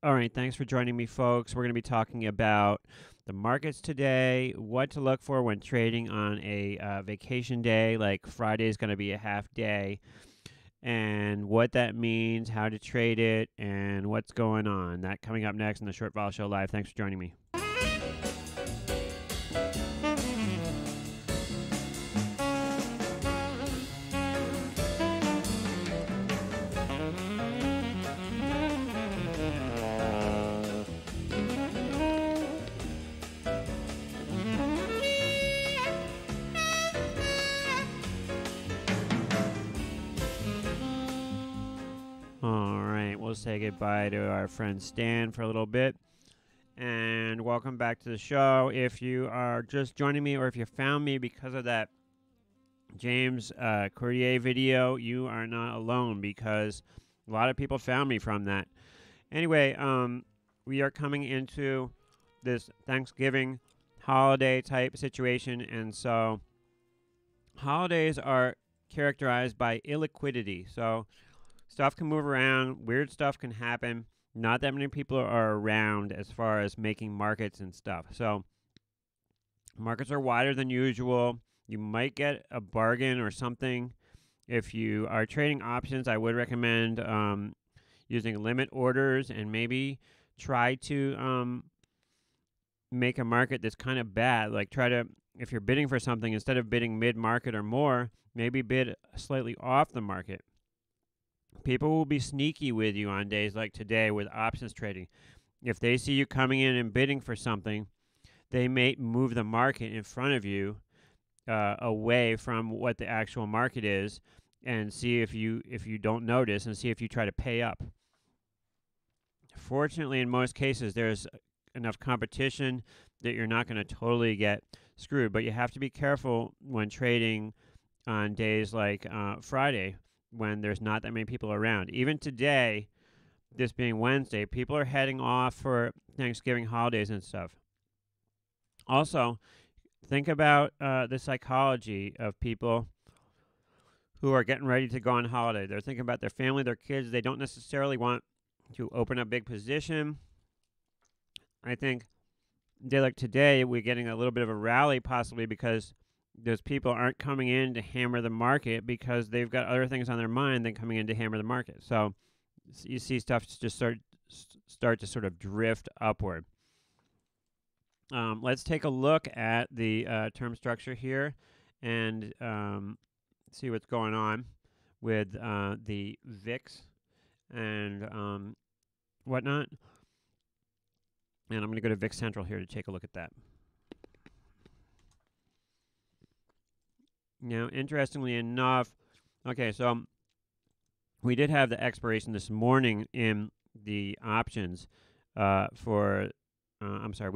All right, thanks for joining me, folks. We're going to be talking about the markets today, what to look for when trading on a vacation day, like Friday is going to be a half day, and what that means, how to trade it, and what's going on. That coming up next in the Short Vol Show Live. Thanks for joining me. All right, we'll say goodbye to our friend Stan for a little bit. And welcome back to the show. If you are just joining me or if you found me because of that James Courtier video, you are not alone because a lot of people found me from that. Anyway, we are coming into this Thanksgiving holiday type situation, and so holidays are characterized by illiquidity. So stuff can move around, weird stuff can happen. Not that many people are around as far as making markets and stuff. So markets are wider than usual. You might get a bargain or something. If you are trading options, I would recommend using limit orders and maybe try to make a market that's kind of bad. Like try to, if you're bidding for something, instead of bidding mid-market or more, maybe bid slightly off the market. People will be sneaky with you on days like today with options trading. If they see you coming in and bidding for something, they may move the market in front of you away from what the actual market is, and see if you don't notice, and see if you try to pay up. Fortunately, in most cases, there's enough competition that you're not going to totally get screwed, but you have to be careful when trading on days like Friday, when there's not that many people around. Even today, this being Wednesday, people are heading off for Thanksgiving holidays and stuff. Also, think about the psychology of people who are getting ready to go on holiday. They're thinking about their family, their kids. They don't necessarily want to open a big position. I think a day like today, we're getting a little bit of a rally possibly because those people aren't coming in to hammer the market because they've got other things on their mind than coming in to hammer the market. So you see stuff just start to sort of drift upward. Let's take a look at the term structure here and see what's going on with the VIX and whatnot. And I'm going to go to VIX Central here to take a look at that. Now, interestingly enough, okay, so we did have the expiration this morning in the options we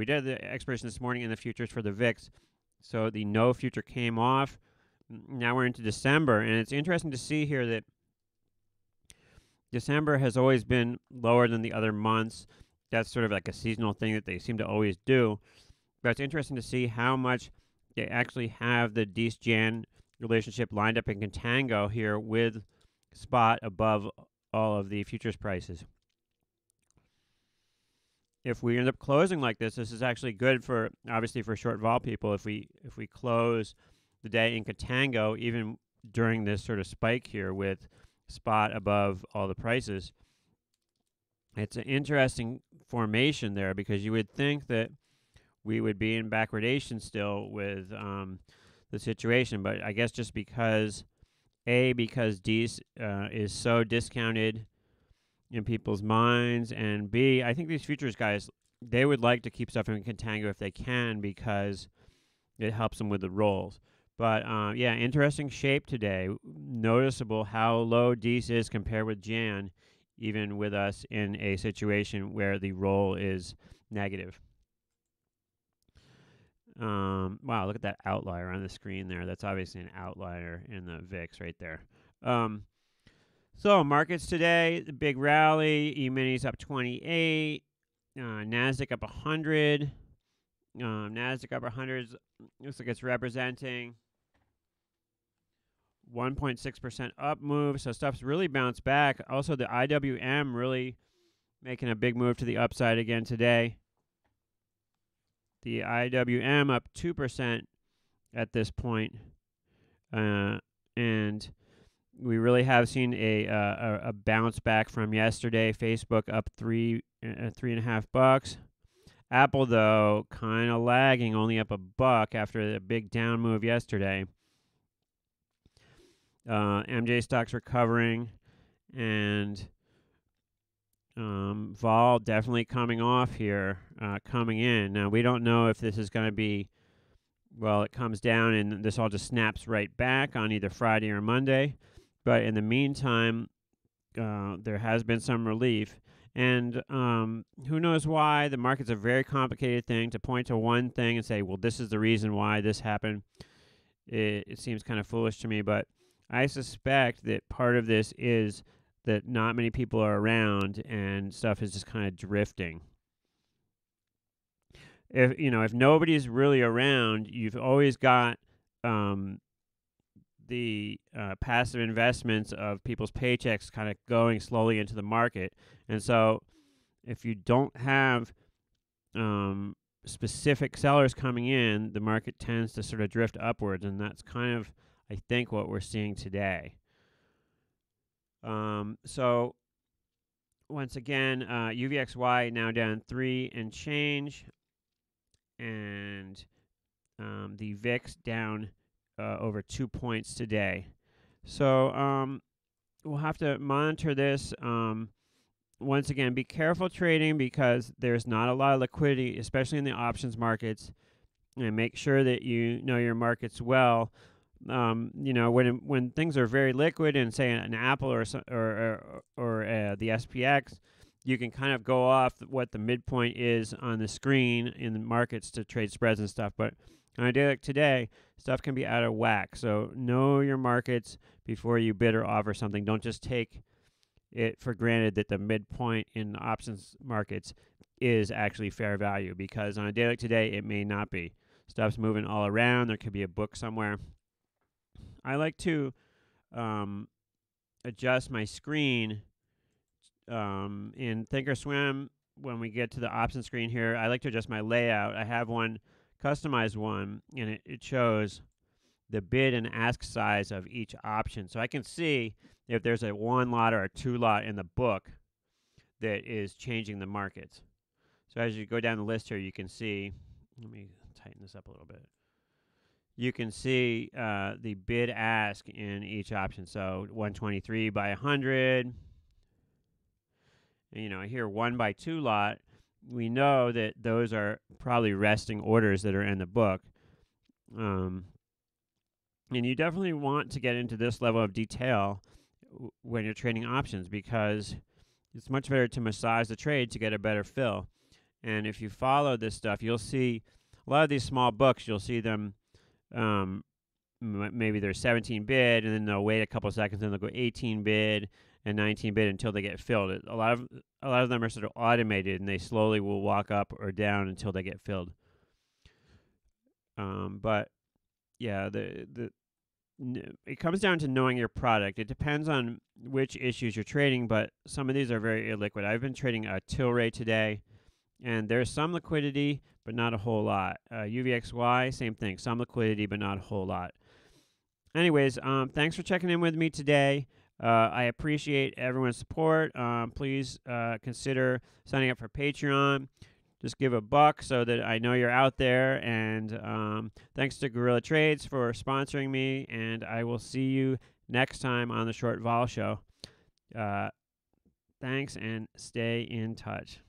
did the expiration this morning in the futures for the VIX. So the no future came off. Now we're into December, and it's interesting to see here that December has always been lower than the other months. That's sort of like a seasonal thing that they seem to always do. But it's interesting to see how much they actually have the Dec-Jan relationship lined up in contango here with spot above all of the futures prices. If we end up closing like this is actually good for, obviously, for short vol people. If we close the day in contango, even during this sort of spike here with spot above all the prices, it's an interesting formation there because you would think that we would be in backwardation still with the situation, but I guess just because D is so discounted in people's minds, and B, I think these futures guys, they would like to keep stuff in contango if they can because it helps them with the rolls. But yeah, interesting shape today. Noticeable how low DC is compared with Jan, even with us in a situation where the roll is negative. Wow, look at that outlier on the screen there. That's obviously an outlier in the VIX right there. So markets today, the big rally. E-minis up 28. NASDAQ up 100. NASDAQ up 100. Looks like it's representing 1.6% up move. So stuff's really bounced back. Also, the IWM really making a big move to the upside again today. The IWM up 2% at this point. And we really have seen a bounce back from yesterday. Facebook up $3.50. Apple, though, kind of lagging, only up $1 after the big down move yesterday. MJ stocks recovering, and vol definitely coming off here, coming in. Now, we don't know if this is going to be, well, it comes down and this all just snaps right back on either Friday or Monday. But in the meantime, there has been some relief. And who knows why? The market's a very complicated thing. To point to one thing and say, well, this is the reason why this happened, it seems kind of foolish to me. But I suspect that part of this is that not many people are around and stuff is just kind of drifting. If nobody's really around, you've always got the passive investments of people's paychecks kind of going slowly into the market. And so if you don't have specific sellers coming in, the market tends to sort of drift upwards, and that's kind of, I think, what we're seeing today. So once again, UVXY now down 3 and change, and the VIX down over 2 points today. So we'll have to monitor this. Once again, be careful trading because there's not a lot of liquidity, especially in the options markets, and make sure that you know your markets well. When things are very liquid, and say an Apple or the SPX, you can kind of go off what the midpoint is on the screen in the markets to trade spreads and stuff. But on a day like today, stuff can be out of whack. So know your markets before you bid or offer something. Don't just take it for granted that the midpoint in the options markets is actually fair value, because on a day like today, it may not be. Stuff's moving all around. There could be a book somewhere. I like to adjust my screen in Thinkorswim. When we get to the option screen here, I like to adjust my layout. I have one customized one, and it shows the bid and ask size of each option. So I can see if there's a 1 lot or a 2 lot in the book that is changing the markets. So as you go down the list here, you can see, let me tighten this up a little bit. You can see the bid ask in each option. So 123 by 100. And, here 1 by 2 lot. We know that those are probably resting orders that are in the book. And you definitely want to get into this level of detail when you're trading options, because it's much better to massage the trade to get a better fill. And if you follow this stuff, you'll see a lot of these small books, you'll see them, maybe they're 17 bid, and then they'll wait a couple seconds, and they'll go 18 bid and 19 bid until they get filled. A lot of them are sort of automated, and they slowly will walk up or down until they get filled. But yeah, it comes down to knowing your product. It depends on which issues you're trading, but some of these are very illiquid. I've been trading a Tilray today, and there's some liquidity, but not a whole lot. UVXY, same thing, some liquidity, but not a whole lot. Anyways, thanks for checking in with me today. I appreciate everyone's support. Please consider signing up for Patreon. Just give $1 so that I know you're out there. And thanks to Gorilla Trades for sponsoring me. And I will see you next time on the Short Vol Show. Thanks, and stay in touch.